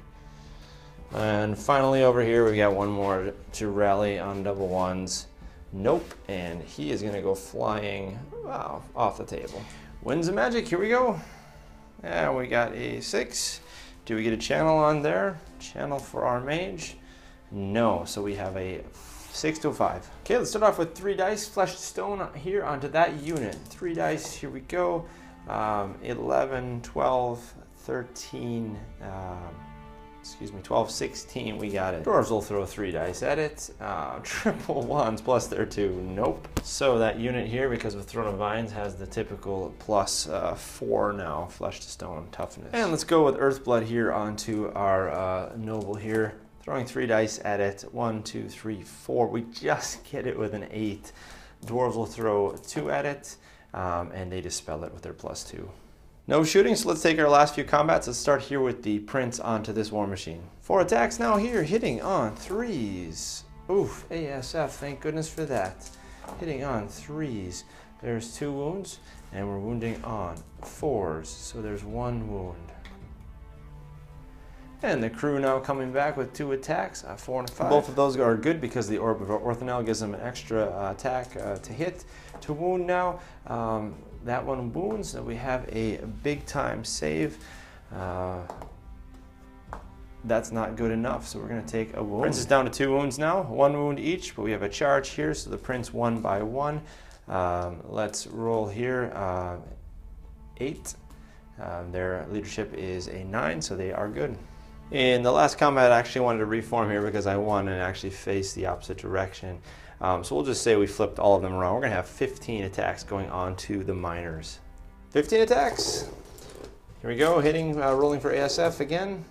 And finally over here we got 1 more to rally on double 1s. Nope, and he is gonna go flying, wow, off the table. Winds of magic, here we go. Yeah, we got a 6. Do we get a channel on there? Channel for our mage? No, so we have a 6 to a 5. Okay, let's start off with 3 dice, fleshed stone here onto that unit. 3 dice, here we go. 11, 12, 13, 12, 16, we got it. Dwarves will throw 3 dice at it. Triple 1s plus their 2, nope. So that unit here, because of Throne of Vines, has the typical plus 4 now, fleshed stone toughness. And let's go with Earthblood here onto our noble here. Throwing 3 dice at it, 1, 2, 3, 4. We just get it with an 8. Dwarves will throw 2 at it, and they dispel it with their plus 2. No shooting, so let's take our last few combats. Let's start here with the prince onto this war machine. 4 attacks now here, hitting on 3s. Oof, ASF, thank goodness for that. Hitting on 3s. There's 2 wounds, and we're wounding on 4s, so there's 1 wound. And the crew now coming back with 2 attacks, 4 and 5. Both of those are good because the Orb of Drælkkot gives them an extra attack to hit, to wound now. That one wounds, so we have a big time save. That's not good enough, so we're going to take a wound. Prince is down to 2 wounds now, 1 wound each, but we have a charge here, so the Prince 1 by 1. Let's roll here, 8. Their leadership is a 9, so they are good. In the last combat, I actually wanted to reform here because I wanted to actually face the opposite direction. So we'll just say we flipped all of them around. We're going to have 15 attacks going on to the miners. 15 attacks. Here we go, hitting, rolling for ASF again.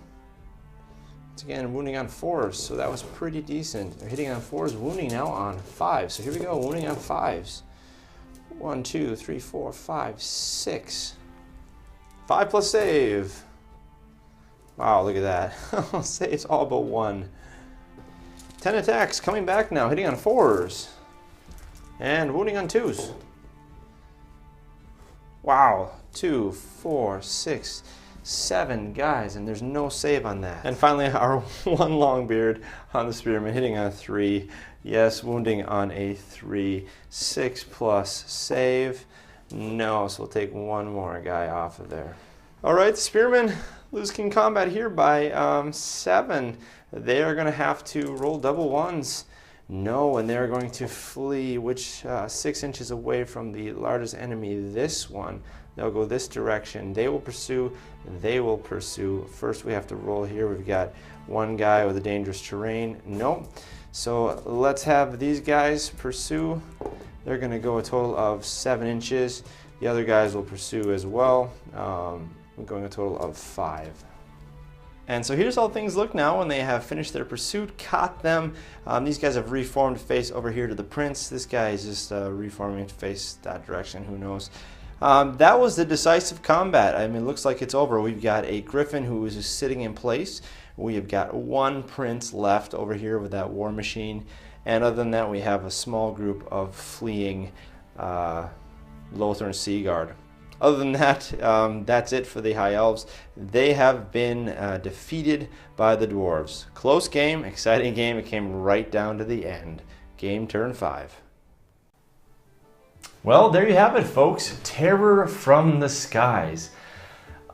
Once again, wounding on 4s, so that was pretty decent. They're hitting on 4s, wounding now on 5s. So here we go, wounding on 5s. 1, 2, 3, 4, 5, 6. 5 plus save. Wow, look at that. Saves all but 1. 10 attacks, coming back now, hitting on 4s. And wounding on 2s. Wow, 2, 4, 6, 7 guys, and there's no save on that. And finally, our 1 Longbeard on the Spearman, hitting on 3. Yes, wounding on a 3. 6 plus save. No, so we'll take 1 more guy off of there. All right, Spearmen losing combat here by 7. They are going to have to roll double 1s. No, and they're going to flee, which 6 inches away from the largest enemy, this one. They'll go this direction. They will pursue. They will pursue. First, we have to roll here. We've got 1 guy with a dangerous terrain. Nope. So let's have these guys pursue. They're going to go a total of 7 inches. The other guys will pursue as well. We're going a total of 5. And so here's how things look now when they have finished their pursuit, caught them. These guys have reformed to face over here to the Prince. This guy is just reforming to face that direction, who knows. That was the decisive combat. I mean, it looks like it's over. We've got a Griffin who is just sitting in place. We have got 1 Prince left over here with that war machine. And other than that, we have a small group of fleeing Lothern Sea Guard. Other than that, that's it for the High Elves. They have been defeated by the Dwarves. Close game, exciting game. It came right down to the end. Game turn 5. Well, there you have it, folks. Terror from the skies.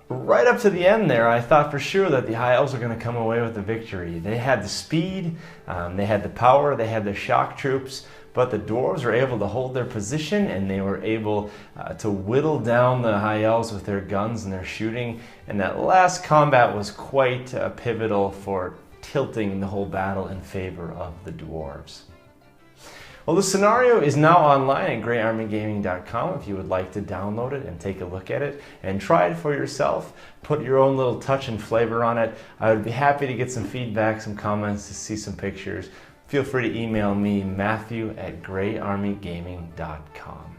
Right up to the end there, I thought for sure that the High Elves were going to come away with the victory. They had the speed, they had the power, they had the shock troops, but the Dwarves were able to hold their position, and they were able to whittle down the High Elves with their guns and their shooting. And that last combat was quite pivotal for tilting the whole battle in favor of the Dwarves. Well, the scenario is now online at greyarmygaming.com if you would like to download it and take a look at it and try it for yourself. Put your own little touch and flavor on it. I would be happy to get some feedback, some comments, to see some pictures. Feel free to email me, Matthew@greyarmygaming.com.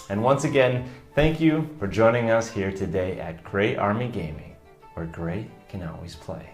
And once again, thank you for joining us here today at Grey Army Gaming, where Grey can always play.